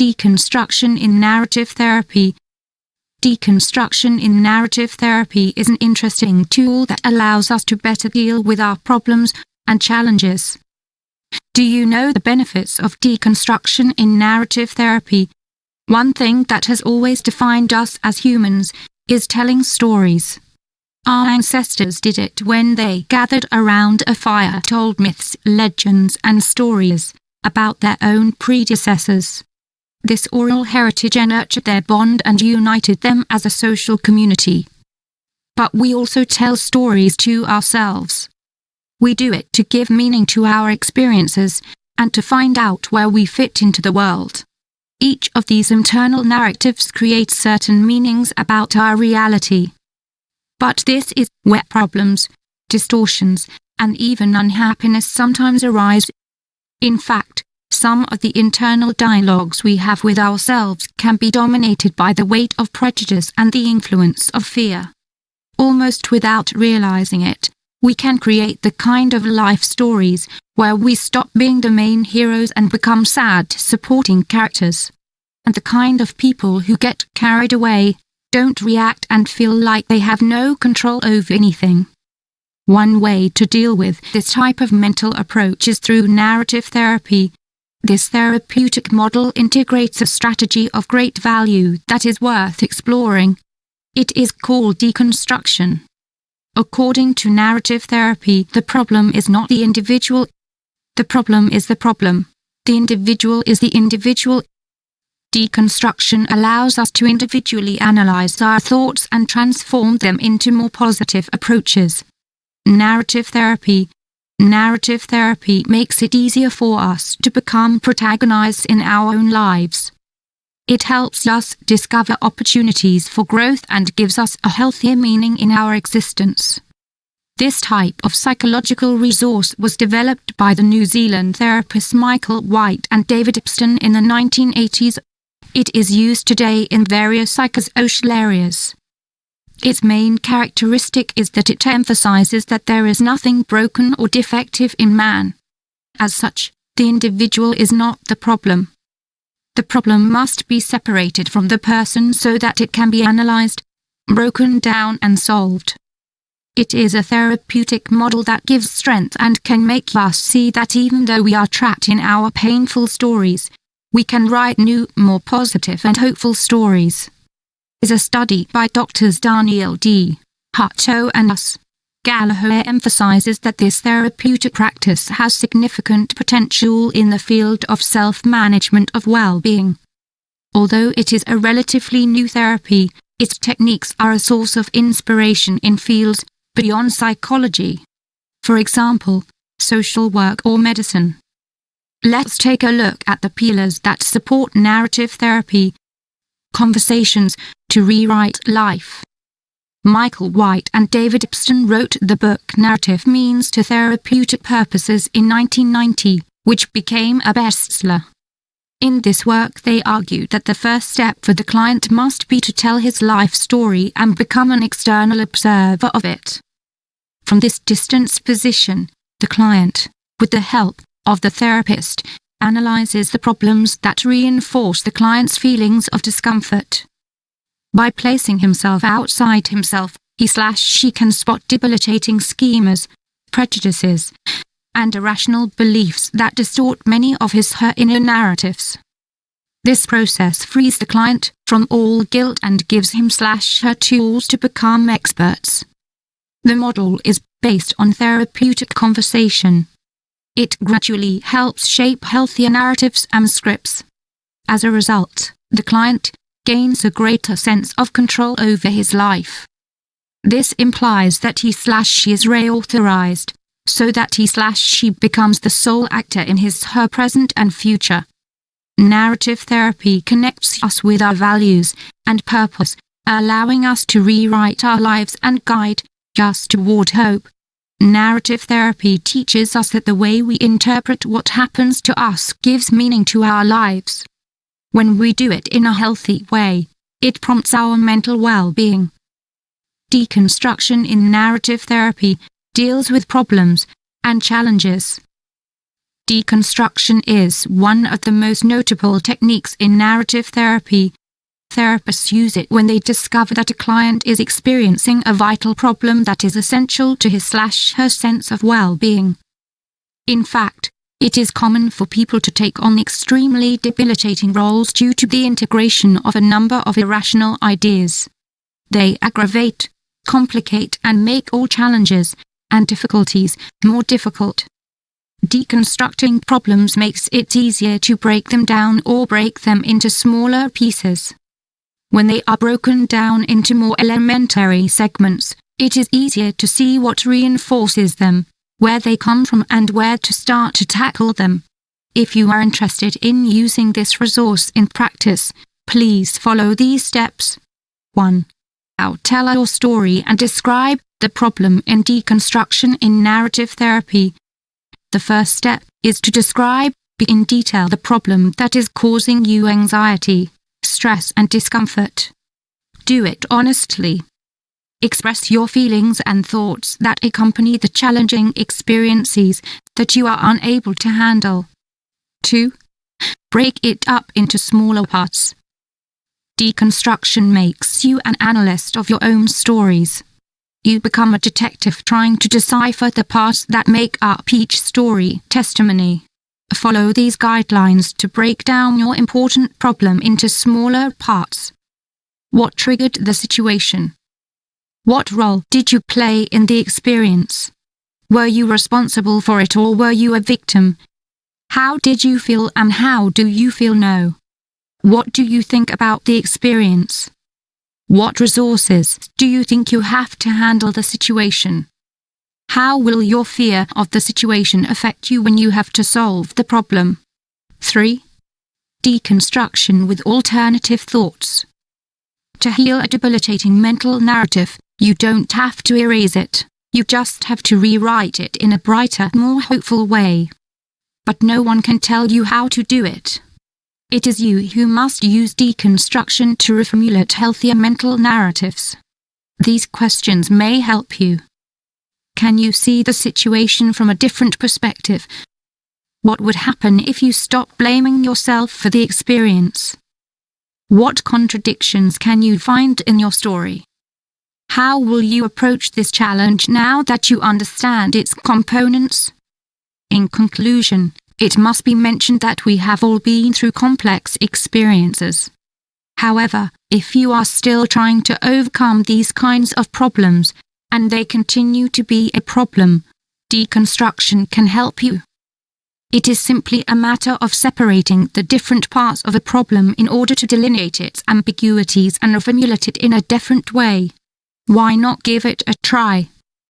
Deconstruction in narrative therapy. Deconstruction in narrative therapy is an interesting tool that allows us to better deal with our problems and challenges. Do you know the benefits of deconstruction in narrative therapy? One thing that has always defined us as humans is telling stories. Our ancestors did it when they gathered around a fire, told myths, legends, and stories about their own predecessors. This oral heritage nurtured their bond and united them as a social community. But we also tell stories to ourselves. We do it to give meaning to our experiences and to find out where we fit into the world. Each of these internal narratives creates certain meanings about our reality. But this is where problems, distortions, and even unhappiness sometimes arise. In fact, some of the internal dialogues we have with ourselves can be dominated by the weight of prejudice and the influence of fear. Almost without realizing it, we can create the kind of life stories where we stop being the main heroes and become sad supporting characters. And the kind of people who get carried away, don't react and feel like they have no control over anything. One way to deal with this type of mental approach is through narrative therapy. This therapeutic model integrates a strategy of great value that is worth exploring. It is called deconstruction. According to narrative therapy, the problem is not the individual. The problem is the problem. The individual is the individual. Deconstruction allows us to individually analyze our thoughts and transform them into more positive approaches. Narrative therapy. Narrative therapy makes it easier for us to become protagonists in our own lives. It helps us discover opportunities for growth and gives us a healthier meaning in our existence. This type of psychological resource was developed by the New Zealand therapists Michael White and David Epstein in the 1980s. It is used today in various psychosocial areas. Its main characteristic is that it emphasizes that there is nothing broken or defective in man. As such, the individual is not the problem. The problem must be separated from the person so that it can be analyzed, broken down and solved. It is a therapeutic model that gives strength and can make us see that even though we are trapped in our painful stories, we can write new, more positive and hopeful stories. Is a study by Drs. Daniel D. Hutto and S. Gallagher emphasizes that this therapeutic practice has significant potential in the field of self-management of well-being. Although it is a relatively new therapy, its techniques are a source of inspiration in fields beyond psychology. For example, social work or medicine. Let's take a look at the pillars that support narrative therapy. Conversations to rewrite life. Michael White and David Epstein wrote the book Narrative Means to Therapeutic Purposes in 1990, which became a bestseller. In this work they argued that the first step for the client must be to tell his life story and become an external observer of it. From this distanced position, the client, with the help of the therapist, analyzes the problems that reinforce the client's feelings of discomfort. By placing himself outside himself, he/she can spot debilitating schemas, prejudices, and irrational beliefs that distort many of his/her inner narratives. This process frees the client from all guilt and gives him/her tools to become experts. The model is based on therapeutic conversation. It gradually helps shape healthier narratives and scripts. As a result, the client gains a greater sense of control over his life. This implies that he/she is reauthorized, so that he/she becomes the sole actor in his/her present and future. Narrative therapy connects us with our values and purpose, allowing us to rewrite our lives and guide us toward hope. Narrative therapy teaches us that the way we interpret what happens to us gives meaning to our lives. When we do it in a healthy way, it prompts our mental well-being. Deconstruction in narrative therapy deals with problems and challenges. Deconstruction is one of the most notable techniques in narrative therapy. Therapists use it when they discover that a client is experiencing a vital problem that is essential to his/her sense of well-being. In fact, it is common for people to take on extremely debilitating roles due to the integration of a number of irrational ideas. They aggravate, complicate, and make all challenges and difficulties more difficult. Deconstructing problems makes it easier to break them down or break them into smaller pieces. When they are broken down into more elementary segments, it is easier to see what reinforces them, where they come from, and where to start to tackle them. If you are interested in using this resource in practice, please follow these steps. 1. Now tell your story and describe the problem in deconstruction in narrative therapy. The first step is to describe in detail the problem that is causing you anxiety, stress, and discomfort. Do it honestly. Express your feelings and thoughts that accompany the challenging experiences that you are unable to handle. 2. Break it up into smaller parts. Deconstruction makes you an analyst of your own stories. You become a detective trying to decipher the parts that make up each story testimony. Follow these guidelines to break down your important problem into smaller parts. What triggered the situation? What role did you play in the experience? Were you responsible for it or were you a victim? How did you feel and how do you feel now? What do you think about the experience? What resources do you think you have to handle the situation? How will your fear of the situation affect you when you have to solve the problem? 3. Deconstruction with alternative thoughts. To heal a debilitating mental narrative, you don't have to erase it, you just have to rewrite it in a brighter, more hopeful way. But no one can tell you how to do it. It is you who must use deconstruction to reformulate healthier mental narratives. These questions may help you. Can you see the situation from a different perspective? What would happen if you stopped blaming yourself for the experience? What contradictions can you find in your story? How will you approach this challenge now that you understand its components? In conclusion, it must be mentioned that we have all been through complex experiences. However, if you are still trying to overcome these kinds of problems, and they continue to be a problem, deconstruction can help you. It is simply a matter of separating the different parts of a problem in order to delineate its ambiguities and reformulate it in a different way. Why not give it a try?